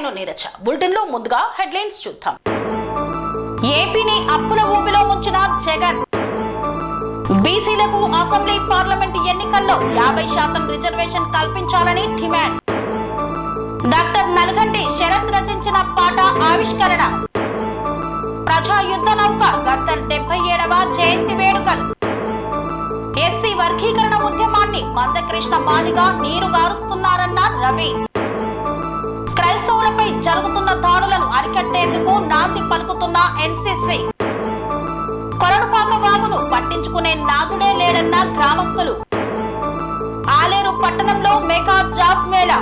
నేను నీరజ. బులెటిన్ లో ముందుగా హెడ్లైన్స్ చూద్దాం. ఏపీని అప్పుల ఊబిలో ముంచిన జగన్. బీసీలకు అసెంబ్లీ పార్లమెంట్ ఎన్నికల్లో 50% రిజర్వేషన్ కల్పించాలని డిమాండ్. డాక్టర్ నల్గంటి శరత్ రచించిన పాట ఆవిష్కరణ. ప్రజా యుద్ధ నౌక గద్దర్ 77వ జయంతి వేడుకలు. ఎస్సీ వర్గీకరణ ఉద్యమాన్ని మందకృష్ణ మాదిగా నీరుగారుస్తున్నారన్న రవి. క్రైస్తవులపై జరుగుతున్న దాడులను అరికట్టేందుకు నాంది పలుకుతున్న ఎన్సీసీ. కొలనుపాక వాగును పట్టించుకునే నాదుడే లేడన్న గ్రామస్తులు. ఆలేరు పట్టణంలో మెగా జాబ్ మేళా.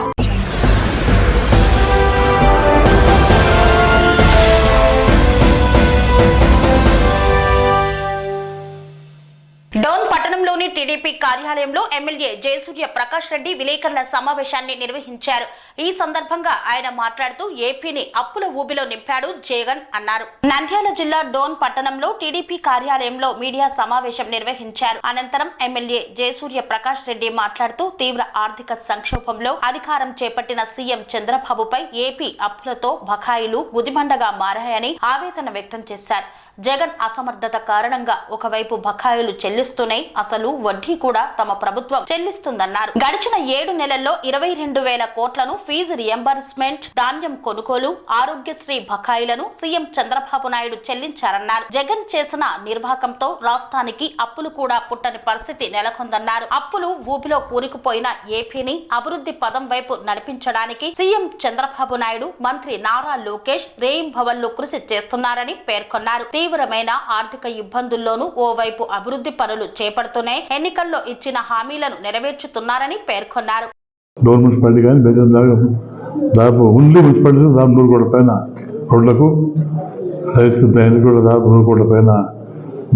డోన్ పట్టణంలోని టీడీపీ కార్యాలయంలో ఎమ్మెల్యే జయసూర్య ప్రకాష్ రెడ్డి విలేకరుల సమావేశాన్ని నిర్వహించారు. ఈ సందర్భంగా ఆయన మాట్లాడుతూ ఏపీని అప్పుల ఊబిలో నింపాడు జగన్ అన్నారు. నంద్యాల జిల్లా డోన్ పట్టణంలో టీడీపీ కార్యాలయంలో మీడియా సమావేశం నిర్వహించారు. అనంతరం ఎమ్మెల్యే జయసూర్య ప్రకాష్ రెడ్డి మాట్లాడుతూ తీవ్ర ఆర్థిక సంక్షోభంలో అధికారం చేపట్టిన సీఎం చంద్రబాబుపై ఏపీ అప్పులతో బకాయిలు గుదిబండగా మారాయని ఆవేదన వ్యక్తం చేశారు. జగన్ అసమర్థత కారణంగా ఒకవైపు బకాయిలు చెల్లిస్తూనే అసలు వడ్డీ కూడా తమ ప్రభుత్వం చెల్లిస్తుందన్నారు. గడిచిన 7 నెలల్లో 22,000 కోట్లను ఫీజు రియంబర్స్మెంట్, ధాన్యం కొనుగోలు, ఆరోగ్యశ్రీ బకాయిలను సీఎం చంద్రబాబు నాయుడు చెల్లించారన్నారు. జగన్ చేసిన నిర్వాహకంతో రాష్ట్రానికి అప్పులు కూడా పుట్టని పరిస్థితి నెలకొందన్నారు. అప్పులు ఊబిలో కూరుకుపోయిన ఏపీని అభివృద్ధి పదం వైపు నడిపించడానికి సీఎం చంద్రబాబు నాయుడు, మంత్రి నారా లోకేష్ రేయింబవళ్లు కృషి చేస్తున్నారని పేర్కొన్నారు. తీవ్రమైన ఆర్థిక ఇబ్బందుల్లోనూ ఓవైపు అభివృద్ధి పనులు చేపడుతూనే ఎన్నికల్లో ఇచ్చిన హామీలను నెరవేర్చుతున్నారని పేర్కొన్నారు.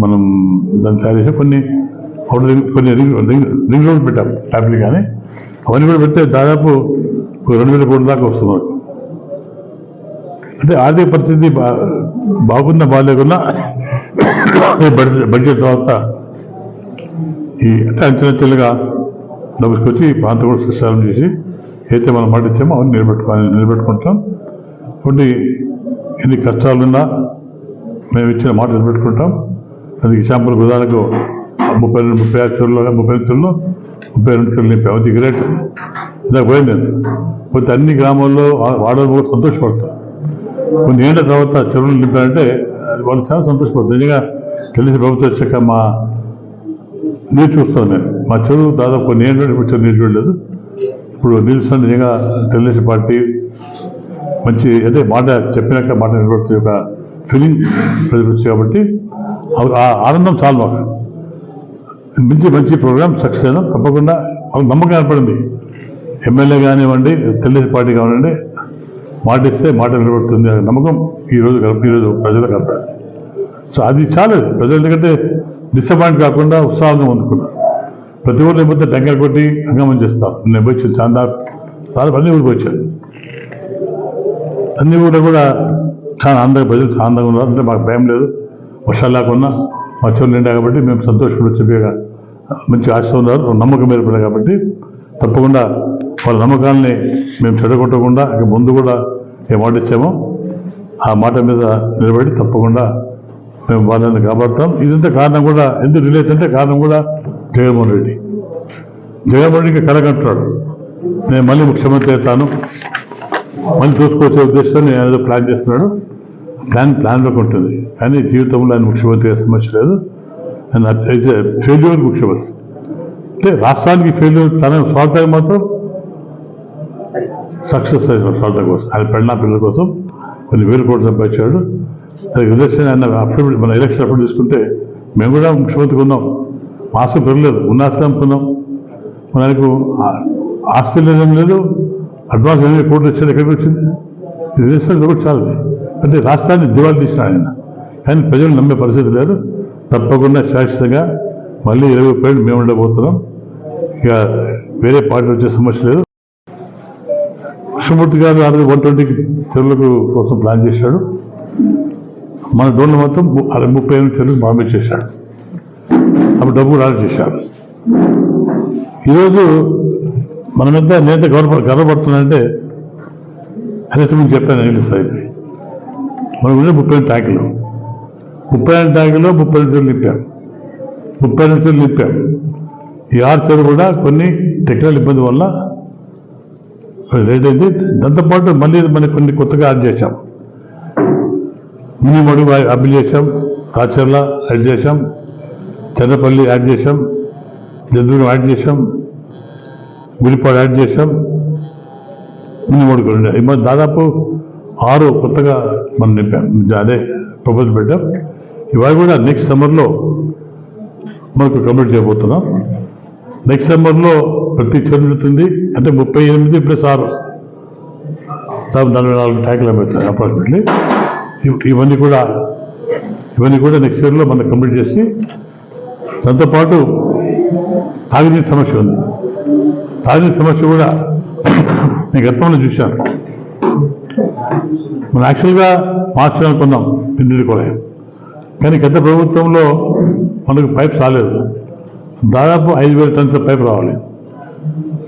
మనం దాన్ని తయారు కొన్ని రింగ్ రోడ్ పెట్టాం ట్యాబ్లు, కానీ అవన్నీ కూడా పెడితే దాదాపు 2,000 కోట్ల దాకా వస్తున్నారు. అంటే ఆర్థిక పరిస్థితి బాగున్నా బాగాలేకున్నా బడ్జెట్ తర్వాత ఈ అంటే అంచెలంచెలుగా డబ్బుకొచ్చి ప్రాంతం కూడా సృష్టి చేసి అయితే మనం మాట ఇచ్చామో అవన్నీ నిలబెట్టుకుంటాం. కొన్ని ఎన్ని కష్టాలున్నా మేము ఇచ్చిన మాట నిలబెట్టుకుంటాం. అది ఎగ్జాంపుల్ ఉదాహరణకు 35 చెరువులో 32 చెరువులు నింపాం. అది గ్రేట్. ఇలా పోయింది. పోతే అన్ని గ్రామాల్లో వాడలు కూడా సంతోషపడతారు. కొన్ని ఏళ్ళ తర్వాత చెరువులు నింపారంటే వాళ్ళు చాలా సంతోషపడతారు. నిజంగా తెలిసి ప్రభుత్వం వచ్చాక మా నీరు చూస్తాను నేను. మా చెరువు దాదాపు కొన్ని ఏళ్ళు ఇప్పుడు చెరువు నీరు చూడలేదు. ఇప్పుడు నిలుస్తాను. నిజంగా తెలుగుదేశం పార్టీ మంచి అంటే మాట చెప్పినాక మాట నిలబడుతుంది ఒక ఫీలింగ్ ప్రజలు వచ్చాయి. కాబట్టి ఆ ఆనందం చాలు మాకు. మంచి ప్రోగ్రామ్ సక్సెస్ అయినా తప్పకుండా వాళ్ళకి నమ్మకం ఏర్పడింది. ఎమ్మెల్యే కానివ్వండి, తెలుగుదేశం పార్టీ కానివ్వండి, మాట ఇస్తే మాట నిలబడుతుంది అనే నమ్మకం ఈరోజు ప్రజలకు కనపడింది. సో అది చాలేదు. ప్రజలు ఎందుకంటే డిసప్పాయింట్ కాకుండా ఉత్సాహంగా అందుకున్నారు. ప్రతి ఊరు లేకపోతే టెంకాయ కొట్టి హంగామం చేస్తాం. నేను వచ్చి చాలా అన్ని ఊరికి వచ్చాను. అన్ని ఊళ్ళో కూడా చాలా ఆనందంగా ప్రజలు చాలా ఆనందంగా ఉన్నారు. అంటే మాకు భయం లేదు. వర్షాలు లేకుండా మా చెరువు నిండా కాబట్టి మేము సంతోషంగా చెప్పేగా మంచి ఆశ ఉన్నారు. నమ్మకం ఏర్పడింది కాబట్టి తప్పకుండా వాళ్ళ నమ్మకాలని మేము చెడగొట్టకుండా ఇక ముందు కూడా ఏ మాట ఇచ్చామో ఆ మాట మీద నిలబడి తప్పకుండా మేము వాళ్ళని కాపాడుతాం. ఇదంతా కారణం కూడా ఎందుకు రిలేట్ అంటే కారణం కూడా జగన్మోహన్ రెడ్డికి కలగంటున్నాడు. నేను మళ్ళీ ముఖ్యమంత్రి అవుతాను, మళ్ళీ చూసుకొచ్చే ఉద్దేశంతో ఏదో ప్లాన్ చేస్తున్నాడు. ప్లాన్లోకి ఉంటుంది. కానీ జీవితంలో ఆయన ముఖ్యమంత్రి సమస్య లేదు. ఆయన ఫెయిల్యూర్ ముఖ్యమంత్రి అంటే రాష్ట్రానికి ఫెయిల్యూర్ తన స్వార్థం మాత్రం సక్సెస్ అయిన స్వార్థం కోసం ఆయన పిల్లల కోసం కొన్ని 1,000 కోట్లు సంపాదించాడు. ఎలక్షన్ ఆయన అప్పుడు మన ఎలక్షన్ అప్పుడు తీసుకుంటే మేము కూడా ముఖ్యమంత్రికి ఉన్నాం. ఆస్తి పెరగలేదు, ఉన్న ఆస్తి అమ్ముకున్నాం. మనకు ఆస్తి లేదేం లేదు. అడ్వాన్స్ 8,000 కోట్లు వచ్చేది ఎక్కడికి వచ్చింది? రిజిస్టర్ కూడా చాలు. అంటే రాష్ట్రాన్ని దివాళీ తీసిన ఆయన. కానీ ప్రజలు నమ్మే పరిస్థితి లేదు. తప్పకుండా శాశ్వతంగా మళ్ళీ 20 మేము ఉండబోతున్నాం. ఇక వేరే పార్టీ వచ్చే సమస్య లేదు. కృష్ణమూర్తి గారు 120 చెరువులకు కోసం ప్లాన్ చేశాడు. మన డోన్లో మొత్తం 38 చెరువులు ప్రామిస్ చేశాడు. అప్పుడు డబ్బు రాజు చేశాడు. ఈరోజు మన మీద నేత గర్వపడుతున్నాయంటే అనేసి మీకు చెప్పాను నీళ్ళు ఇస్తాయి. మనకు ఉండే 30 ట్యాంకులు 30 ట్యాంకులో 30 లీటర్లు నింపాం. 30 లీటర్లు నింపాం. ఈ 6 చెరువులు కూడా కొన్ని టెక్నికల్ ఇబ్బంది వల్ల లేట్ అయింది. దాంతోపాటు మళ్ళీ మనకి కొన్ని కొత్తగా యాడ్ చేశాం. మినిమడు అభిల్ చేశాం, కాచర్ల యాడ్ చేశాం, చెన్నపల్లి యాడ్ చేశాం, జంతువులు యాడ్ చేశాం, గుడిపాడు యాడ్ చేశాం, మినిమడు కూడా ఈ మధ్య దాదాపు 6 కొత్తగా మనం నింపాం. అదే ప్రపోజల్ పెట్టాం. ఇవాళ కూడా నెక్స్ట్ సమ్మర్లో మనకు కంప్లీట్ చేయబోతున్నాం. నెక్స్ట్ సమ్మర్లో ప్రతి చెరువు నిండుతుంది. అంటే 38 ప్లస్ 6 44 ట్యాంకులు పెడతాయి అప్రాక్సిమేట్లీ. ఇవన్నీ కూడా నెక్స్ట్ ఇయర్లో మనం కంప్లీట్ చేసి, దాంతోపాటు తాగునీటి సమస్య ఉంది. తాగునీటి సమస్య కూడా నేను గతంలో చూశాను. మనం యాక్చువల్గా మార్చాలనుకున్నాం ఇంటికి కూడా, కానీ గత ప్రభుత్వంలో మనకు పైప్స్ రాలేదు. దాదాపు 5,000 టన్స్ పైపు రావాలి.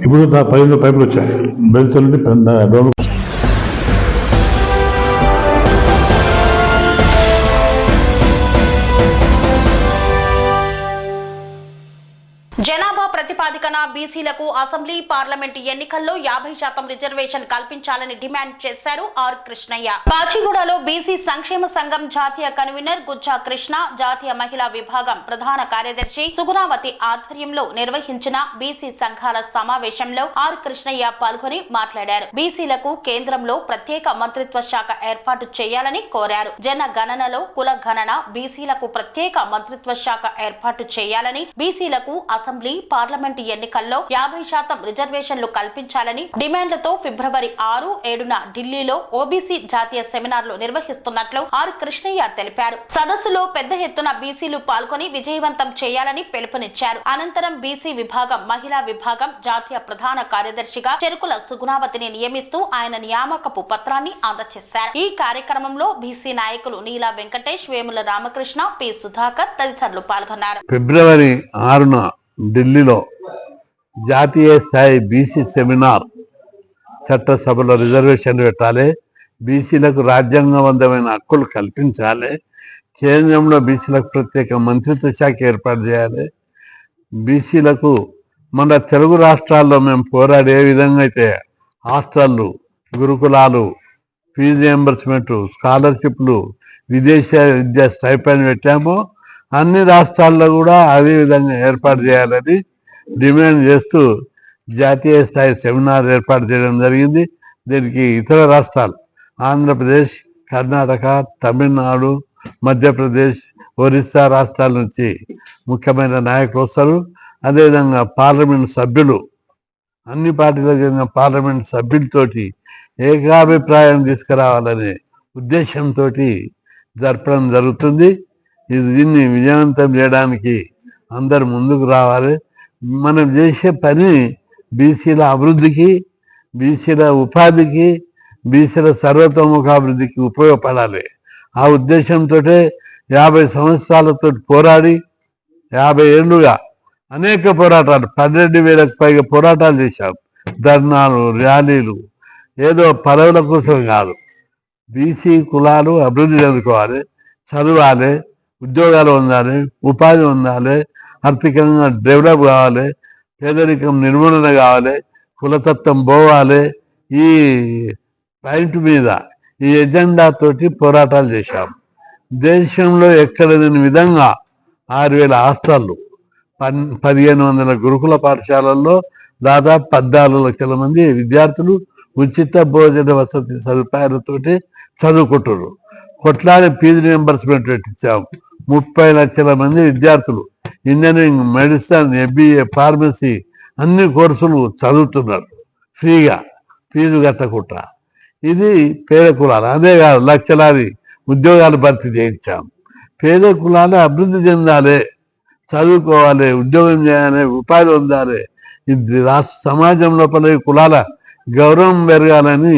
ఇప్పుడు 10,000 పైపులు వచ్చాయి. బెల్చల్ నుండి జనాభా ప్రతిపాదికన బీసీలకు అసెంబ్లీ పార్లమెంట్ ఎన్నికల్లో 50% రిజర్వేషన్ కల్పించాలని డిమాండ్ చేశారు ఆర్ కృష్ణయ్య. కాచిగూడలో బీసీ సంక్షేమ సంఘం జాతీయ కన్వీనర్ గుజ్జా కృష్ణ, జాతీయ మహిళా విభాగం ప్రధాన కార్యదర్శి సుగుణావతి ఆధ్వర్యంలో నిర్వహించిన బీసీ సంఘాల సమావేశంలో ఆర్ కృష్ణయ్య పాల్గొని మాట్లాడారు. బీసీలకు కేంద్రంలో ప్రత్యేక మంత్రిత్వ శాఖ ఏర్పాటు చేయాలని కోరారు. జనగణనలో కుల గణన, బీసీలకు ప్రత్యేక మంత్రిత్వ శాఖ ఏర్పాటు చేయాలని, బీసీలకు అసెంబ్లీ పార్లమెంటు ఎన్నికల్లో 50% రిజర్వేషన్లు కల్పించాలని డిమాండ్లతో ఫిబ్రవరి 6, 7న ఢిల్లీలో ఓబీసీ జాతీయ సెమినార్లు నిర్వహిస్తున్నట్లు ఆర్ కృష్ణయ్య తెలిపారు. సదస్సులో పెద్ద ఎత్తున బీసీలు పాల్గొని విజయవంతం చేయాలని పిలుపునిచ్చారు. అనంతరం బీసీ విభాగం, మహిళా విభాగం జాతీయ ప్రధాన కార్యదర్శిగా చెరుకుల సుగుణావతిని నియమిస్తూ ఆయన నియామకపు పత్రాన్ని అందజేశారు. ఈ కార్యక్రమంలో బీసీ నాయకులు నీలా వెంకటేష్, వేముల రామకృష్ణ, పి సుధాకర్ తదితరులు పాల్గొన్నారు. ఫిబ్రవరి 6న ఢిల్లీలో జాతీయ స్థాయి బీసీ సెమినార్, చట్టసభలో రిజర్వేషన్లు పెట్టాలి, బీసీలకు రాజ్యాంగబద్ధమైన హక్కులు కల్పించాలి, కేంద్రంలో బీసీలకు ప్రత్యేక మంత్రిత్వ శాఖ ఏర్పాటు చేయాలి, బీసీలకు మన తెలుగు రాష్ట్రాల్లో మేము పోరాడే విధంగా అయితే హాస్టళ్ళు, గురుకులాలు, ఫీజు రియంబర్స్మెంట్, స్కాలర్షిప్లు, విదేశీ విద్యా స్టైపెండ్ పెట్టామో అన్ని రాష్ట్రాల్లో కూడా అదే విధంగా ఏర్పాటు చేయాలని డిమాండ్ చేస్తూ జాతీయ స్థాయి సెమినార్ ఏర్పాటు చేయడం జరిగింది. దీనికి ఇతర రాష్ట్రాలు ఆంధ్రప్రదేశ్, కర్ణాటక, తమిళనాడు, మధ్యప్రదేశ్, ఒరిస్సా రాష్ట్రాల నుంచి ముఖ్యమైన నాయకులు వస్తారు. అదేవిధంగా పార్లమెంట్ సభ్యులు, అన్ని పార్టీలకు చెందిన పార్లమెంట్ సభ్యులతోటి ఏకాభిప్రాయం తీసుకురావాలనే ఉద్దేశంతో జరపడం జరుగుతుంది. దీన్ని విజయవంతం చేయడానికి అందరు ముందుకు రావాలి. మనం చేసే పని బీసీల అభివృద్ధికి, బీసీల ఉపాధికి, బీసీల సర్వతోముఖాభివృద్ధికి ఉపయోగపడాలి. ఆ ఉద్దేశంతో 50 సంవత్సరాలతో పోరాడి 50 ఏళ్ళుగా అనేక పోరాటాలు, 12,000కు పైగా పోరాటాలు చేశాం. ధర్నాలు, ర్యాలీలు, ఏదో పదవుల కోసం కాదు. బీసీ కులాలు అభివృద్ధి చెందుకోవాలి, చదవాలి, ఉద్యోగాలు ఉండాలి, ఉపాధి ఉండాలి, ఆర్థికంగా డెవలప్ కావాలి, పేదరికం నిర్మూలన కావాలి, కులతత్వం పోవాలి. ఈ పాయింట్ మీద, ఈ ఎజెండాతోటి పోరాటాలు చేశాం. దేశంలో ఎక్కడ లేని విధంగా 6,000 హాస్టళ్ళు, 1,500 గురుకుల పాఠశాలల్లో దాదాపు 14 లక్షల మంది విద్యార్థులు ఉచిత భోజన వసతి సదుపాయాలతోటి చదువుకుంటున్నారు. కొట్లాడి ఫీజు రియంబర్స్మెంట్ పెట్టించాం. 30 లక్షల మంది విద్యార్థులు ఇంజనీరింగ్, మెడిసిన్, ఎంబీఏ, ఫార్మసీ అన్ని కోర్సులు చదువుతున్నారు ఫ్రీగా, ఫీజు కట్టకుండా. ఇది పేద కులాలు. అదే కాదు, లక్షలాది ఉద్యోగాలు భర్తీ చేయించాం. పేద కులాలు అభివృద్ధి చెందాలి, చదువుకోవాలి, ఉద్యోగం చేయాలి, ఉపాధి పొందాలి. ఇది రాష్ట్ర సమాజం లోపల కులాల గౌరవం పెరగాలని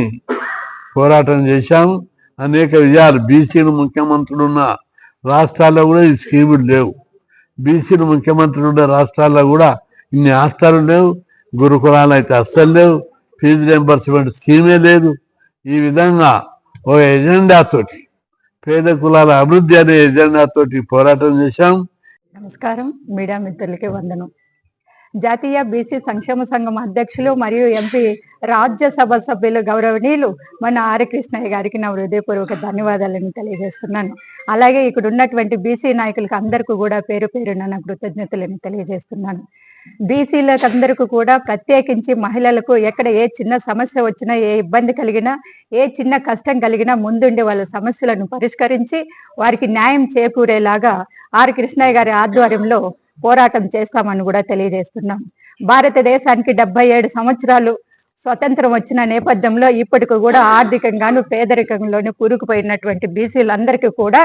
పోరాటం చేశాము. అనేక విజయాలు. బీసీలు ముఖ్యమంత్రులు ఉన్న రాష్ట్రాల్లో కూడా ఈ స్కీములు లేవు. బీసీలు ముఖ్యమంత్రులు ఉన్న రాష్ట్రాల్లో కూడా ఇన్ని హాస్టళ్ళు లేవు, గురుకులాలు అయితే అస్సలు లేవు, ఫీజు రియంబర్స్మెంట్ స్కీమే లేదు. ఈ విధంగా ఓ ఎజెండాతోటి పేద కులాల అభివృద్ధి అనే ఎజెండాతోటి పోరాటం చేశాం. నమస్కారం, మీడియా మిత్రులకి వందనం. జాతీయ బీసీ సంక్షేమ సంఘం అధ్యక్షులు మరియు ఎంపీ రాజ్యసభ సభ్యులు గౌరవనీయులు మన ఆర్ కృష్ణయ్య గారికి నా హృదయపూర్వక ధన్యవాదాలను తెలియజేస్తున్నాను. అలాగే ఇక్కడ ఉన్నటువంటి బీసీ నాయకులకు అందరికీ కూడా పేరు పేరున నా కృతజ్ఞతలను తెలియజేస్తున్నాను. బీసీలకు అందరికీ కూడా ప్రత్యేకించి మహిళలకు ఎక్కడ ఏ చిన్న సమస్య వచ్చినా, ఏ ఇబ్బంది కలిగినా, ఏ చిన్న కష్టం కలిగినా ముందుండి వాళ్ళ సమస్యలను పరిష్కరించి వారికి న్యాయం చేకూరేలాగా ఆర్ కృష్ణయ్య గారి ఆధ్వర్యంలో పోరాటం చేస్తామని కూడా తెలియజేస్తున్నాం. భారతదేశానికి 77 సంవత్సరాలు స్వతంత్రం వచ్చిన నేపథ్యంలో ఇప్పటికి కూడా ఆర్థికంగాను పేదరికంలోనే కూరుకుపోయినటువంటి బీసీలందరికీ కూడా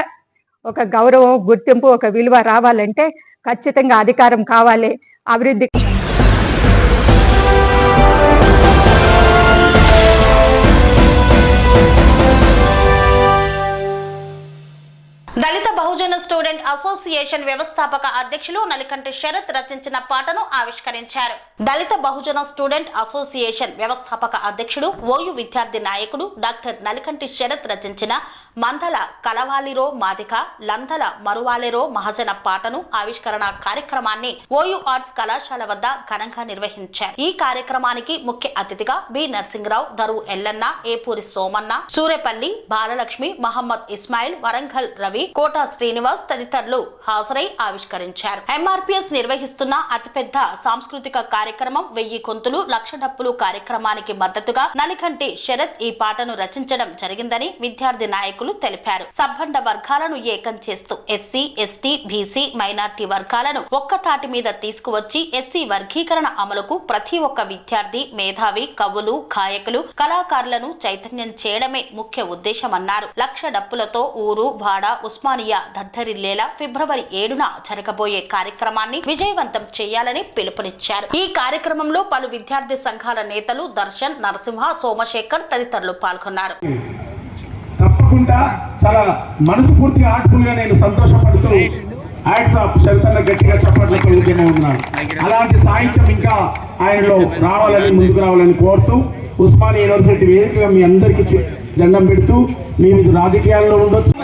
ఒక గౌరవం, గుర్తింపు, ఒక విలువ రావాలంటే ఖచ్చితంగా అధికారం కావాలి, అభివృద్ధి. దళిత బహుజన స్టూడెంట్ అసోసియేషన్ వ్యవస్థాపక అధ్యక్షులు నలికంటి శరత్ రచించిన పాటను ఆవిష్కరించారు. దళిత బహుజన స్టూడెంట్ అసోసియేషన్ వ్యవస్థాపక అధ్యక్షుడు, ఓయూ విద్యార్థి నాయకుడు డాక్టర్ నలికంటి శరత్ రచించిన మందల కలవాలిరో మాదిక లందల మరువాలెరో మహజన పాటను ఆవిష్కరణ కార్యక్రమాన్ని ఓయూ ఆర్ట్స్ కళాశాల వద్ద ఘనంగా నిర్వహించారు. ఈ కార్యక్రమానికి ముఖ్య అతిథిగా బి నరసింగరావు, దరువు ఎల్లన్న, ఏపూరి సోమన్న, సూరేపల్లి బాలలక్ష్మి, మహమ్మద్ ఇస్మాయిల్, వరంగల్ రవి, కోటా శ్రీనివాస్ తదితరులు హాజరై ఆవిష్కరించారు. ఎంఆర్పీఎస్ నిర్వహిస్తున్న అతిపెద్ద సాంస్కృతిక కార్యక్రమం 1000 గొంతులు 1,00,000 డప్పులు కార్యక్రమానికి మద్దతుగా నలికంటి శరత్ ఈ పాటను రచించడం జరిగిందని విద్యార్థి నాయకులు తెలిపారు. సబ్బండ వర్గాలను ఏకం చేస్తూ ఎస్సీ, ఎస్టీ, బీసీ, మైనార్టీ వర్గాలను ఒక్కతాటి మీద తీసుకువచ్చి ఎస్సీ వర్గీకరణ అమలుకు ప్రతి ఒక్క విద్యార్థి, మేధావి, కవులు, గాయకులు, కళాకారులను చైతన్యం చేయడమే ముఖ్య ఉద్దేశమన్నారు. 1,00,000 డప్పులతో ఊరు వాడ ఉస్మానియా దద్దరిల్లేలా ఫిబ్రవరి 7న జరగబోయే కార్యక్రమాన్ని విజయవంతం చేయాలని పిలుపునిచ్చారు. ఈ కార్యక్రమంలో పలు విద్యార్థి సంఘాల నేతలు దర్శన్, నరసింహ, సోమశేఖర్ తదితరులు పాల్గొన్నారు. తప్పకుండా చాలా మనస్ఫూర్తిగా ఆర్ట్ఫుల్గా నేను సంతోషపడుతూ యాడ్స్ ఆఫ్ శరతన్న గట్టిగా చప్పట్లతో ఉద్యమం ఉన్నాను. అలాంటి సాహిత్యం ఇంకా ఆయనలో రావాలని, ముందుకు రావాలని కోరుతూ ఉస్మానియా యూనివర్సిటీ వేదికగా మీ అందరికీ దండం పెడుతూ మీ రాజకీయాల్లో ఉండొచ్చు.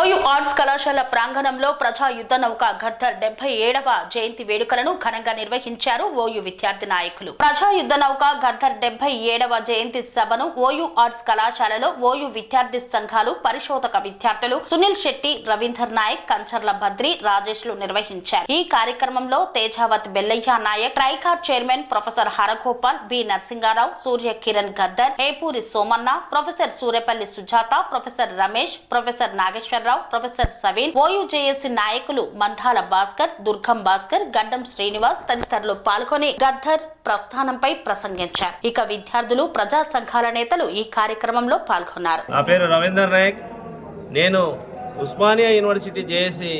ఓయూ ఆర్ట్స్ కళాశాల ప్రాంగణంలో ప్రజా యుద్ధ నౌక గద్దర్ 77వ జయంతి వేడుకలను ఘనంగా నిర్వహించారు ఓయూ విద్యార్థి నాయకులు. ప్రజా యుద్ధ నౌక గద్దర్ 77వ జయంతి సభను ఓయూ ఆర్ట్స్ కళాశాలలో ఓయూ విద్యార్థి సంఘాలు, పరిశోధక విద్యార్థులు సునీల్ శెట్టి, రవీందర్ నాయక్, కంచర్ల బద్రి, రాజేష్లు నిర్వహించారు. ఈ కార్యక్రమంలో Tejavath Bellaiah Naik, TRICOR chairman professor Haragopal, B Narasingarao, Surya Kiran Gaddar, Epuri Somanna, professor Surepalli Sujatha, professor Ramesh, professor Nageswararao, professor Saveen, OU JAC నాయకులు మందాల భాస్కర్, దుర్గం భాస్కర్, గడ్డం శ్రీనివాస్ తదితరులు పాల్గొని గద్దర్ ప్రస్థానంపై ప్రసంగించారు. ఇక విద్యార్థులు, ప్రజా సంఘాల నేతలు ఈ కార్యక్రమంలో పాల్గొన్నారు. నా పేరు రవీందర్ నాయక్. నేను ఉస్మానియా యూనివర్సిటీ జేఏసీ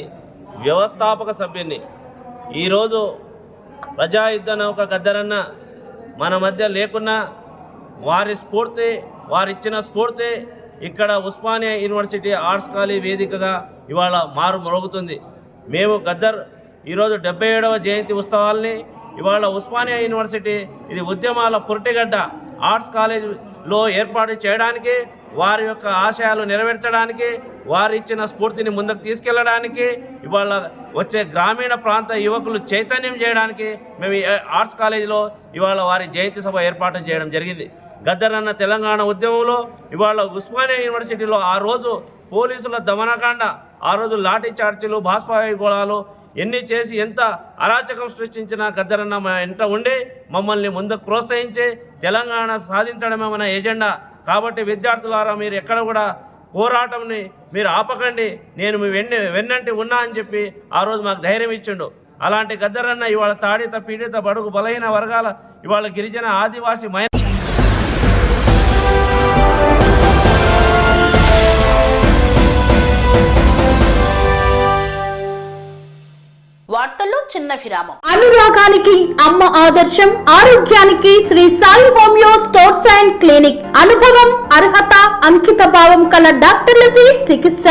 వ్యవస్థాపక సభ్యుని. ఈరోజు ప్రజా యుద్ధ నౌక గద్దరన్న మన మధ్య లేకున్నా వారి స్ఫూర్తి, వారిచ్చిన స్ఫూర్తి ఇక్కడ ఉస్మానియా యూనివర్సిటీ ఆర్ట్స్ కాలేజ్ వేదికగా ఇవాళ మారు మ్రోగుతుంది. మేము గద్దర్ ఈరోజు 77వ జయంతి ఉత్సవాల్ని ఇవాళ ఉస్మానియా యూనివర్సిటీ ఇది ఉద్యమాల పురిటిగడ్డ ఆర్ట్స్ కాలేజ్లో ఏర్పాటు చేయడానికి, వారి యొక్క ఆశయాలు నెరవేర్చడానికి, వారు ఇచ్చిన స్ఫూర్తిని ముందుకు తీసుకెళ్లడానికి, ఇవాళ వచ్చే గ్రామీణ ప్రాంత యువకులు చైతన్యం చేయడానికి మేము ఈ ఆర్ట్స్ కాలేజీలో ఇవాళ వారి జయంతి సభ ఏర్పాటు చేయడం జరిగింది. గద్దర్ అన్న తెలంగాణ ఉద్యమంలో ఇవాళ ఉస్మానియా యూనివర్సిటీలో ఆ రోజు పోలీసుల దమనకాండ, ఆ రోజు లాఠీ చార్జీలు, బాష్పాయి గోళాలు ఎన్ని చేసి ఎంత అరాచకం సృష్టించిన గద్దరన్న మా ఇంట ఉండి మమ్మల్ని ముందుకు ప్రోత్సహించి తెలంగాణ సాధించడమే మన ఎజెండా. కాబట్టి విద్యార్థులారా, మీరు ఎక్కడ కూడా పోరాటంని మీరు ఆపకండి, నేను మీ వెన్నంటి ఉన్నా అని చెప్పి ఆ రోజు మాకు ధైర్యం ఇచ్చిండు. అలాంటి గద్దరన్న ఇవాళ తాడిత, పీడిత, బడుగు, బలహీన వర్గాల, ఇవాళ గిరిజన, ఆదివాసీ వార్తల్లో చిన్న విరామం. అనురాగానికి అమ్మ ఆదర్శం, ఆరోగ్యానికి Shri Sai homeo stores and clinic. అనుభవం, అర్హత, అంకిత భావం కల డాక్టర్లచే చికిత్స.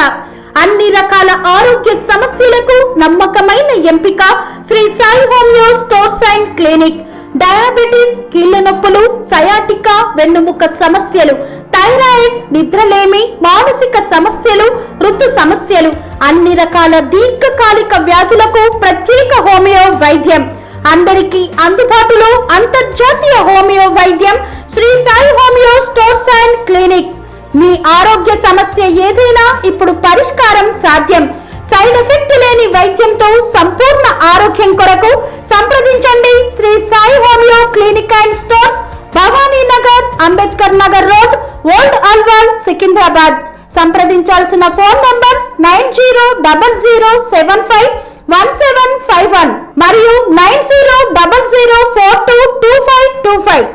అన్ని రకాల ఆరోగ్య సమస్యలకు నమ్మకమైన ఎంపిక Shri Sai homeo stores and clinic. Diabetes, కీళ్ల నొప్పులు, సయాటికా, వెన్నుముక్క సమస్యలు, థైరాయిడ్, నిద్రలేమి, మానసిక సమస్యలు, ఋతు సమస్యలు, అన్ని రకాల దీర్ఘకాలిక వ్యాధులకు ప్రత్యేక హోమియో వైద్యం. అందరికీ అందుబాటులో అంతర్జాతీయ హోమియో వైద్యం Sri Sai homeo stores and clinic. మీ ఆరోగ్య సమస్య ఏదైనా ఇప్పుడు పరిష్కారం సాధ్యం. సైడ్ ఎఫెక్ట్ లేని వైద్యంతో సంపూర్ణ ఆరోగ్యం కొరకు సంప్రదించండి Sri Sai homeo clinic and stores, Bhavani Nagar, Ambedkar Nagar road, old Alwal, Secunderabad. సంప్రదించాల్సిన ఫోన్ నంబర్స్ 9000751751 మరియు 9000422525.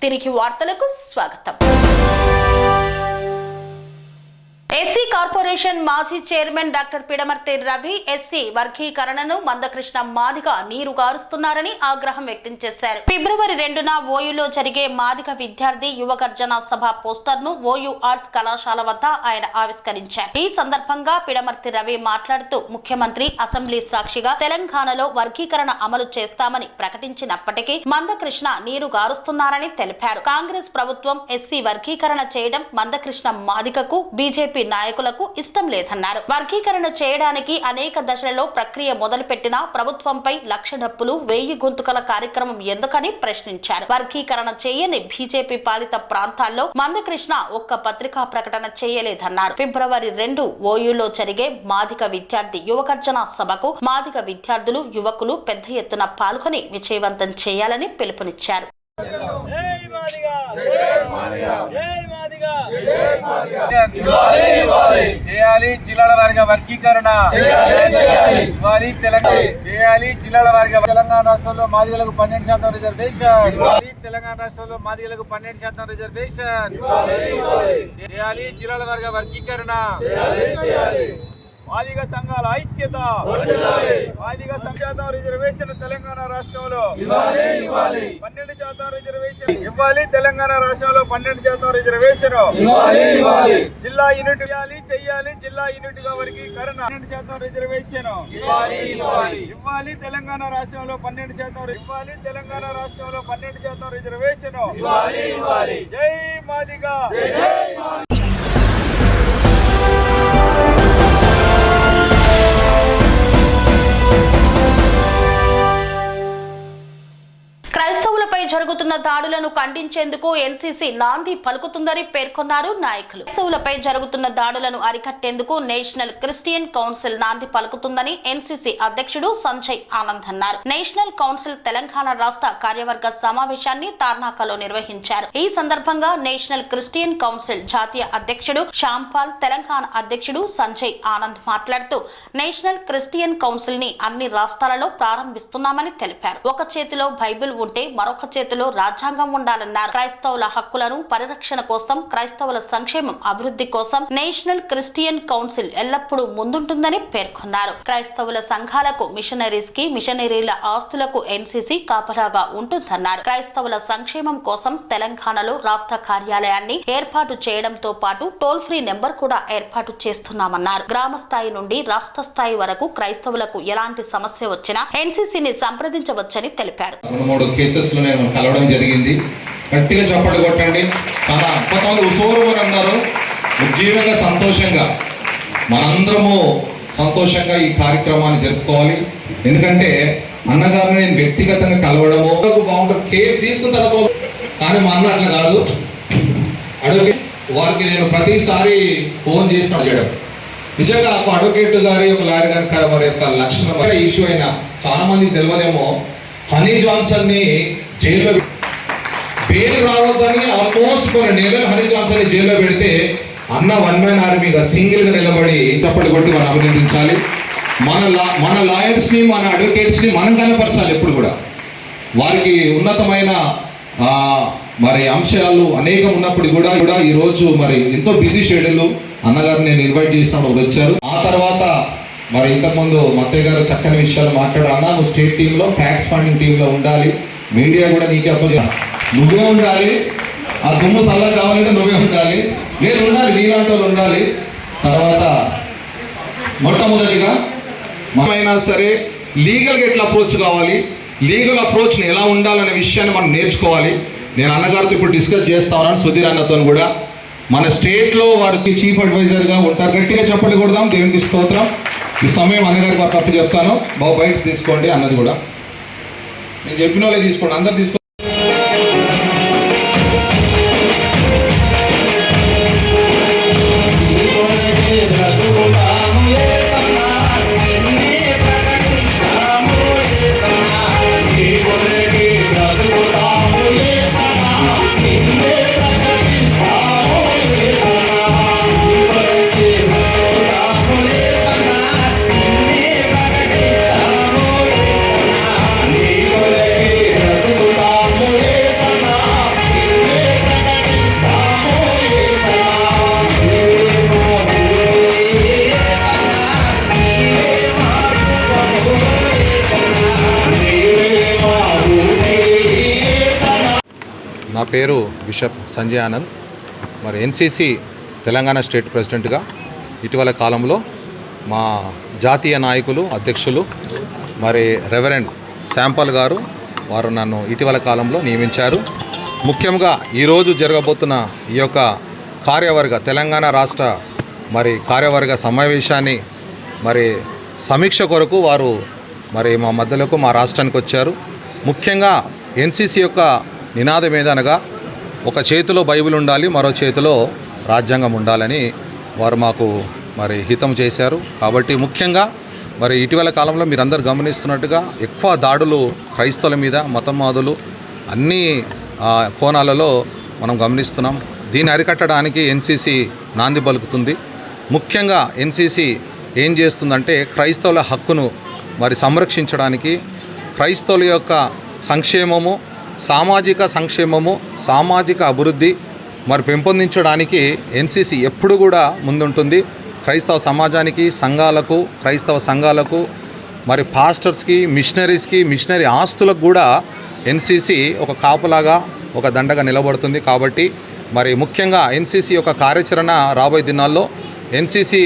తిరిగి వార్తలకు స్వాగతం. ఎస్సీ కార్పొరేషన్ మాజీ chairman doctor Pidamarthi Ravi SC వర్గీకరణను మందకృష్ణ మాదిగ నీరు గారుస్తున్నారని ఆగ్రహం వ్యక్తం చేశారు. ఫిబ్రవరి 2న ఓయూలో జరిగే మాదిగ విద్యార్థి యువ గర్జన సభ పోస్టర్ ను ఓయూ ఆర్ట్స్ కళాశాల వద్ద ఆయన ఆవిష్కరించారు. ఈ సందర్భంగా పిడమర్తి రవి మాట్లాడుతూ ముఖ్యమంత్రి అసెంబ్లీ సాక్షిగా తెలంగాణలో వర్గీకరణ అమలు చేస్తామని ప్రకటించినప్పటికీ మందకృష్ణ నీరు గారుస్తున్నారని తెలిపారు. కాంగ్రెస్ ప్రభుత్వం ఎస్సీ వర్గీకరణ చేయడం మందకృష్ణ మాదిగకు బీజేపీ నాయకులకు ఇష్టం లేదన్నారు. వర్గీకరణ చేయడానికి అనేక దశలలో ప్రక్రియ మొదలుపెట్టిన ప్రభుత్వంపై లక్ష డప్పులు 1000 గొంతుకల కార్యక్రమం ఎందుకని ప్రశ్నించారు. వర్గీకరణ చేయని బీజేపీ పాలిత ప్రాంతాల్లో మందకృష్ణ ఒక్క పత్రికా ప్రకటన చేయలేదన్నారు. ఫిబ్రవరి 2 ఓయూలో జరిగే మాదిగ విద్యార్థి యువగర్జన సభకు మాదిగ విద్యార్థులు, యువకులు పెద్ద ఎత్తున పాల్గొని విజయవంతం చేయాలని పిలుపునిచ్చారు. చేయాలి జిల్లాల వారీగా వర్గీకరణ చేయాలి. జిల్లాల వారీగా తెలంగాణ రాష్ట్రంలో మాదిగలకు 12% రిజర్వేషన్. తెలంగాణ రాష్ట్రంలో మాదిగలకు 12% రిజర్వేషన్ చేయాలి. జిల్లాల వారీగా వర్గీకరణ. మాదిగ సంఘాల ఐక్యత. మాదిగ సంఖ్యాతం రిజర్వేషన్ తెలంగాణ రాష్ట్రంలో 12% రిజర్వేషన్ ఇవ్వాలి. తెలంగాణ రాష్ట్రంలో 12% రిజర్వేషన్ జిల్లా యూనిట్ చెయ్యాలి. జిల్లా యూనిట్ గా వర్గీకరణ 12% రిజర్వేషన్ ఇవ్వాలి. తెలంగాణ రాష్ట్రంలో 12% ఇవ్వాలి. తెలంగాణ రాష్ట్రంలో 12% రిజర్వేషన్. జై మాదిగ. క్రైస్తవులపై జరుగుతున్న దాడులను ఖండించేందుకు ఎన్సీసీ నాంది పలుకుతుందని పేర్కొన్నారు నాయకులు. క్రైస్తవులపై జరుగుతున్న దాడులను అరికట్టేందుకు నేషనల్ క్రిస్టియన్ కౌన్సిల్ నాంది పలుకుతుందని ఎన్సీసీ అధ్యక్షుడు సంజయ్ ఆనంద్ అన్నారు. నేషనల్ కౌన్సిల్ తెలంగాణ రాష్ట్ర కార్యవర్గ సమావేశాన్ని తార్నాకలో నిర్వహించారు. ఈ సందర్భంగా నేషనల్ క్రిస్టియన్ కౌన్సిల్ జాతీయ అధ్యక్షుడు శ్యాంపాల్, తెలంగాణ అధ్యక్షుడు సంజయ్ ఆనంద్ మాట్లాడుతూ నేషనల్ క్రిస్టియన్ కౌన్సిల్ ని అన్ని రాష్ట్రాలలో ప్రారంభిస్తున్నామని తెలిపారు. ఒక చేతిలో బైబిల్ ఉంటే మరొక చేతిలో రాజ్యాంగం ఉండాలన్నారు. క్రైస్తవుల హక్కులను పరిరక్షణ కోసం, క్రైస్తవుల సంక్షేమం అభివృద్ధి కోసం నేషనల్ క్రిస్టియన్ కౌన్సిల్ ఎల్లప్పుడూ ముందుంటుందని పేర్కొన్నారు. క్రైస్తవుల సంఘాలకు, మిషనరీస్ కి, మిషనరీల ఆస్తులకు ఎన్సీసీ కాపలాగా ఉంటుందన్నారు. క్రైస్తవుల సంక్షేమం కోసం తెలంగాణలో రాష్ట్ర కార్యాలయాన్ని ఏర్పాటు చేయడంతో పాటు టోల్ ఫ్రీ నెంబర్ కూడా ఏర్పాటు చేస్తున్నామన్నారు. గ్రామ స్థాయి నుండి రాష్ట్ర స్థాయి వరకు క్రైస్తవులకు ఎలాంటి సమస్య వచ్చినా ఎన్సీసీని సంప్రదించవచ్చని తెలిపారు. 3 కేసెస్లో నేను కలవడం జరిగింది. గట్టిగా చప్పట్లు కొట్టండి. కొంతమంది ఉసోరుమని అన్నారు. ఉజ్జీవంగా, సంతోషంగా మనందరము సంతోషంగా ఈ కార్యక్రమాన్ని జరుపుకోవాలి. ఎందుకంటే అన్నగారిని నేను వ్యక్తిగతంగా కలవడము బాగుంటుంది. కేసు తీసుకున్న తర్వాత కానీ మా అన్న అట్లా కాదు. అడుగు వారికి నేను ప్రతిసారి ఫోన్ చేసిన చేయడం నిజంగా ఒక అడ్వకేట్ గారి, ఒక లాయర్ గారి వారి యొక్క లక్షణం ఇష్యూ అయినా చాలా మందికి తెలియదేమో. హనీ జాన్సన్ ని జైల్లో బెయిల్ రావద్దని ఆల్మోస్ట్ కొన్ని నెలలు హనీ జాన్సన్ ని జైల్లో పెడితే అన్న 1 మ్యాన్ ఆర్మీగా సింగిల్ గా నిలబడి చప్పటి కొట్టి మనం అభినందించాలి. మన లాయర్స్ ని, మన అడ్వకేట్స్ ని మనం కనపరచాలి. ఎప్పుడు కూడా వారికి ఉన్నతమైన మరి అంశాలు అనేకం ఉన్నప్పుడు కూడా ఈ రోజు మరి ఎంతో బిజీ షెడ్యూల్ అన్నగారు నేను ఇన్వైట్ చేసినప్పుడు వచ్చారు. ఆ తర్వాత మరి ఇంతకుముందు మత్తయ్య గారు చక్కని విషయాలు మాట్లాడాలన్నా, నువ్వు స్టేట్ టీంలో ఫ్యాక్స్ ఫండింగ్ టీంలో ఉండాలి, మీడియా కూడా నీకే నువ్వే ఉండాలి, ఆ దుమ్ము సల్లా కావాలంటే నువ్వే ఉండాలి, లేదు ఉండాలి, నీలాంటి వాళ్ళు ఉండాలి. తర్వాత మొట్టమొదటిగా మనమైనా సరే లీగల్గా ఎట్లా అప్రోచ్ కావాలి, లీగల్ అప్రోచ్ని ఎలా ఉండాలనే విషయాన్ని మనం నేర్చుకోవాలి. నేను అన్నగారితో ఇప్పుడు డిస్కస్ చేస్తా ఉన్నాను, సుధీర్ అన్నతో కూడా. మన స్టేట్లో వారికి చీఫ్ అడ్వైజర్గా ఉంటారు. గట్టిగా చెప్పండి కొడదాం, దేవునికి స్తోత్రం. ఈ సమయం అన్నగారికి వారికి అప్పు చెప్తాను. బాబు బయట తీసుకోండి అన్నది కూడా నేను చెప్పిన వాళ్ళే తీసుకోండి, అందరు తీసుకోండి. నా పేరు బిషప్ సంజయ్ ఆనంద్. మరి ఎన్సీసీ తెలంగాణ స్టేట్ ప్రెసిడెంట్గా ఇటీవల కాలంలో మా జాతీయ నాయకులు అధ్యక్షులు మరి రెవరెండ్ శాంపల్ గారు వారు నన్ను ఇటీవల కాలంలో నియమించారు. ముఖ్యంగా ఈరోజు జరగబోతున్న ఈ యొక్క కార్యవర్గ తెలంగాణ రాష్ట్ర మరి కార్యవర్గ సమావేశాన్ని మరి సమీక్ష కొరకు వారు మరి మా మధ్యలోకి మా రాష్ట్రానికి వచ్చారు. ముఖ్యంగా ఎన్సీసీ యొక్క నినాదం ఏదనగా ఒక చేతిలో బైబిల్ ఉండాలి, మరో చేతిలో రాజ్యాంగం ఉండాలని వారు మాకు మరి హితం చేశారు. కాబట్టి ముఖ్యంగా మరి ఇటీవల కాలంలో మీరందరూ గమనిస్తున్నట్టుగా ఎక్కువ దాడులు క్రైస్తవుల మీద, మతమాదులు అన్ని కోణాలలో మనం గమనిస్తున్నాం. దీన్ని అరికట్టడానికి ఎన్సీసీ నాంది పలుకుతుంది. ముఖ్యంగా ఎన్సీసీ ఏం చేస్తుందంటే క్రైస్తవుల హక్కును మరి సంరక్షించడానికి, క్రైస్తవుల యొక్క సంక్షేమము, సామాజిక సంక్షేమము, సామాజిక అభివృద్ధి మరి పెంపొందించడానికి ఎన్సీసీ ఎప్పుడు కూడా ముందుంటుంది. క్రైస్తవ సమాజానికి, సంఘాలకు, క్రైస్తవ సంఘాలకు, మరి పాస్టర్స్కి, మిషనరీస్కి, మిషనరీ ఆస్తులకు కూడా ఎన్సీసీ ఒక కాపులాగా, ఒక దండగా నిలబడుతుంది. కాబట్టి మరి ముఖ్యంగా ఎన్సీసీ యొక్క కార్యాచరణ రాబోయే దినాల్లో NCC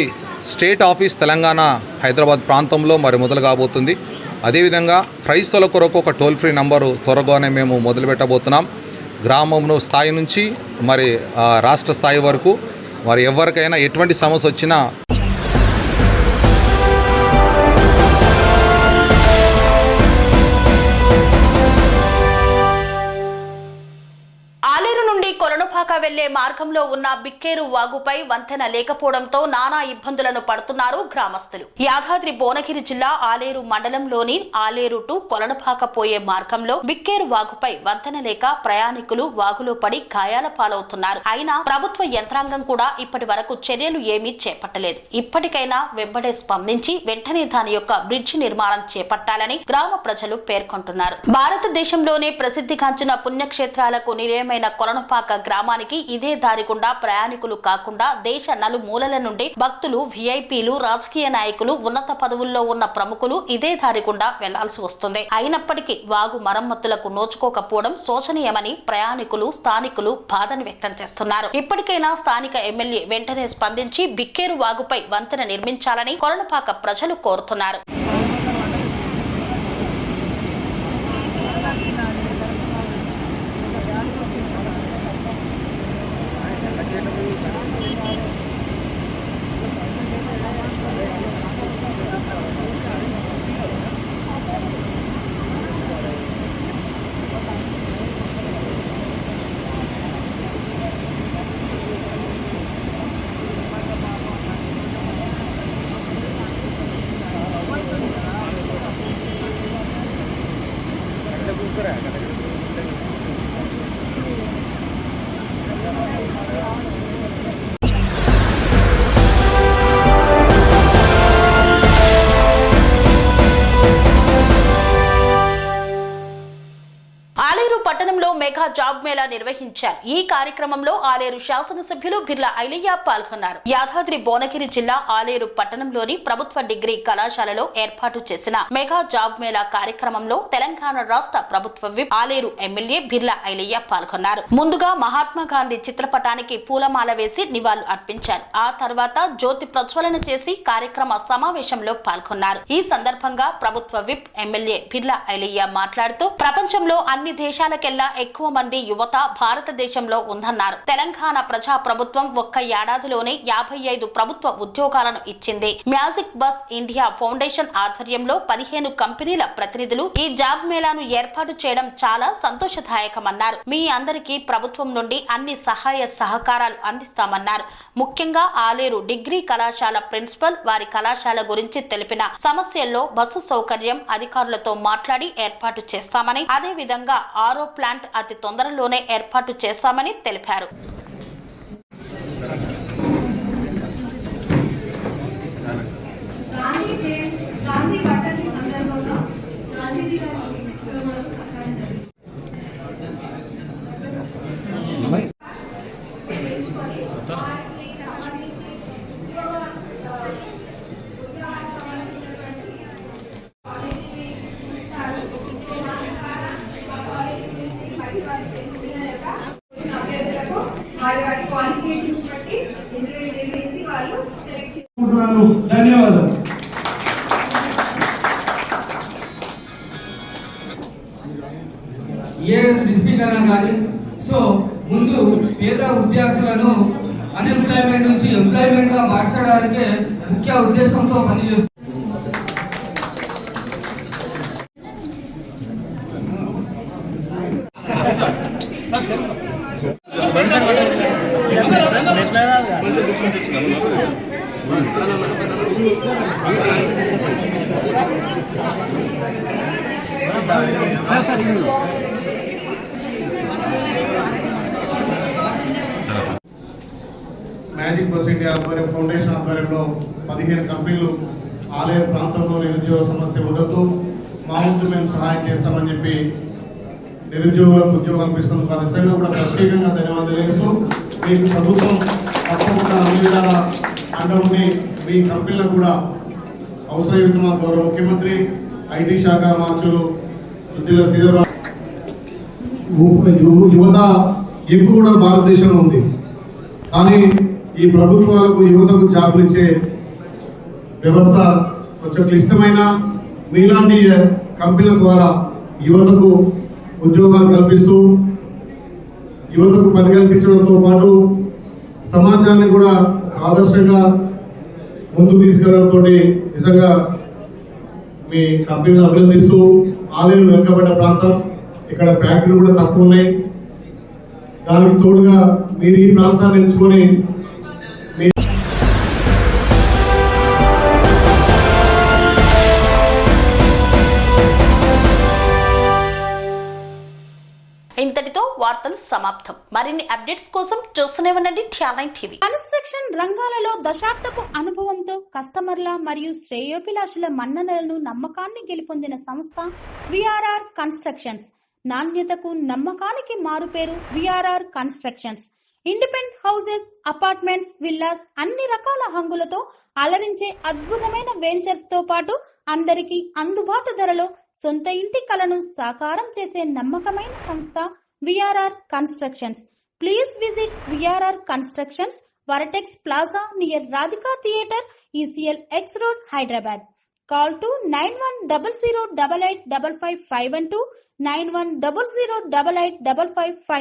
state office Telangana Hyderabad ప్రాంతంలో మరి మొదలు కాబోతుంది. అదేవిధంగా క్రైస్తవుల కొరకు ఒక టోల్ ఫ్రీ నంబరు త్వరగానే మేము మొదలు పెట్టబోతున్నాం. గ్రామంలో స్థాయి నుంచి మరి రాష్ట్ర స్థాయి వరకు మరి ఎవరికైనా ఎటువంటి సమస్య వచ్చినా కొలనుపాక వెళ్లే మార్గంలో ఉన్న బిక్కేరు వాగుపై వంతెన లేకపోవడంతో నానా ఇబ్బందులను పడుతున్నారు గ్రామస్తులు. యాదాద్రి భువనగిరి జిల్లా ఆలేరు మండలంలోని ఆలేరు టు కొలనుపాక పోయే మార్గంలో బిక్కేరు వాగుపై వంతెన లేక ప్రయాణికులు వాగులో పడి గాయాల పాలవుతున్నారు. అయినా ప్రభుత్వ యంత్రాంగం కూడా ఇప్పటి వరకు చర్యలు ఏమీ చేపట్టలేదు. ఇప్పటికైనా వెంబడే స్పందించి వెంటనే దాని యొక్క బ్రిడ్జి నిర్మాణం చేపట్టాలని గ్రామ ప్రజలు పేర్కొంటున్నారు. భారతదేశంలోనే ప్రసిద్ధిగాంచిన పుణ్యక్షేత్రాలకు నిలయమైన కొలనుపాక గ్రామానికి ఇదే దారి గుండా ప్రయాణికులు కాకుండా దేశ నలుమూలల నుండి భక్తులు, విఐపీలు, రాజకీయ నాయకులు, ఉన్నత పదవుల్లో ఉన్న ప్రముఖులు ఇదే దారి గుండా వెళ్లాల్సి వస్తుంది. అయినప్పటికీ వాగు మరమ్మతులకు నోచుకోకపోవడం శోచనీయమని ప్రయాణికులు, స్థానికులు బాధను వ్యక్తం చేస్తున్నారు. ఇప్పటికైనా స్థానిక ఎమ్మెల్యే వెంటనే స్పందించి బిక్కేరు వాగుపై వంతెన నిర్మించాలని కొలనుపాక ప్రజలు కోరుతున్నారు. మెగా జాబ్ మేళా నిర్వహించారు. ఈ కార్యక్రమంలో ఆలేరు శాసనసభ్యులు బిర్లా ఐలయ్య పాల్గొన్నారు. యాదాద్రి భువనగిరి జిల్లా ఆలేరు పట్టణంలోని ప్రభుత్వ డిగ్రీ కళాశాలలో ఏర్పాటు చేసిన మెగా జాబ్ మేళా కార్యక్రమంలో తెలంగాణ రాష్ట్ర ప్రభుత్వ విప్ ఆలేరు ఎమ్మెల్యే బిర్లా ఐలయ్య పాల్గొన్నారు. ముందుగా మహాత్మా గాంధీ చిత్రపటానికి పూలమాల వేసి నివాళులు అర్పించారు. ఆ తర్వాత జ్యోతి ప్రజ్వలన చేసి కార్యక్రమ సమావేశంలో పాల్గొన్నారు. ఈ సందర్భంగా ప్రభుత్వ విప్ ఎమ్మెల్యే బిర్లా ఐలయ్య మాట్లాడుతూ ప్రపంచంలో అన్ని దేశాలకెల్లా ఎక్కువ మంది యువత భారతదేశంలో ఉందన్నారు. తెలంగాణ ప్రజా ప్రభుత్వం ఒక్క ఏడాదిలోనే 55 ప్రభుత్వ ఉద్యోగాలను ఇచ్చింది. మ్యాజిక్ బస్ ఇండియా ఫౌండేషన్ ఆధ్వర్యంలో 15 కంపెనీల ప్రతినిధులు ఈ జాబ్ మేళాను ఏర్పాటు చేయడం చాలా సంతోషదాయకమన్నారు. మీ అందరికీ ప్రభుత్వం నుండి అన్ని సహాయ సహకారాలు అందిస్తామన్నారు. ముఖ్యంగా ఆలేరు డిగ్రీ కళాశాల ప్రిన్సిపల్ వారి కళాశాల గురించి తెలిపిన సమస్యల్లో బస్సు సౌకర్యం అధికారులతో మాట్లాడి ఏర్పాటు చేస్తామని, అదే విధంగా ఆరో ప్లాంట్ అతి తొందరలోనే ఏర్పాటు చేస్తామని తెలిపారు. ధన్యవాదాలు. ఏ డిస్ట్రిక్ట్ అయినా కానీ సో ముందు పేద విద్యార్థులను అన్ఎంప్లాయ్మెంట్ నుంచి ఎంప్లాయ్మెంట్ గా మార్చడానికే ముఖ్య ఉద్దేశంతో పనిచేస్తుంది. మ్యాజిక్ బస్ ఇండియా ఆధ్వర్యం ఫౌండేషన్ ఆధ్వర్యంలో 15 కంపెనీలు ఆలయ ప్రాంతంలో నిరుద్యోగ సమస్య ఉండొద్దు, మా వంతు మేము సహాయం చేస్తామని చెప్పి నిరుద్యోగులకు ఉద్యోగాలు ఇస్తున్న వారి నిజంగా కూడా ప్రత్యేకంగా ధన్యవాదాలు చేస్తూ మీకు ప్రభుత్వం తప్పకుండా అన్ని విధాల అండ ఉండి మీ కంపెనీలకు కూడా అవసరయుక్త గౌరవ ముఖ్యమంత్రి ఐటీ శాఖ మార్చులు వృద్ధిలో శ్రీరామ్ యువత ఎక్కువ కూడా భారతదేశంలో ఉంది. కానీ ఈ ప్రభుత్వాలకు యువతకు జాబులు ఇచ్చే వ్యవస్థ కొంచెం క్లిష్టమైన మీలాంటి కంపెనీల ద్వారా యువతకు ఉద్యోగాలు కల్పిస్తూ యువతకు పని కల్పించడంతో పాటు సమాజాన్ని కూడా ఆదర్శంగా ముందుకు తీసుకెళ్లడంతో నిజంగా మీ కంపెనీని అభినందిస్తూ ఆలయం వెనుకబడ్డ ప్రాంతం, ఇక్కడ ఫ్యాక్టరీలు కూడా తక్కువ ఉన్నాయి. దానికి తోడుగా మీరు ఈ ప్రాంతాన్ని ఎంచుకొని ఇంతటితో వార్తలు సమాప్తం. మరిన్ని అప్డేట్స్ కోసం చూస్తూనే ఉండండి టాలెంట్ టీవీ. కన్స్ట్రక్షన్ రంగాలలో దశాబ్దపు అనుభవంతో కస్టమర్ల మరియు శ్రేయోభిలాషుల మన్ననలను నమ్మకాన్ని గెలుపొందిన సంస్థ విఆర్ఆర్ కన్స్ట్రక్షన్స్. నాణ్యతకు నమ్మకానికి మారుపేరు VRR constructions. Independent houses, apartments, villas అన్ని రకాల హంగులతో అలరించే అద్భుతమైన వెంచర్స్ తో పాటు అందరికీ అందుబాటు ధరలో సొంత ఇంటి కలను సాకారం చేసే నమ్మకమైన సంస్థ VRR constructions. Please visit VRR constructions, వరటెక్స్ plaza near Radhika theatre, ECL X Road, Hyderabad. Call to 910088555512, 9100885555.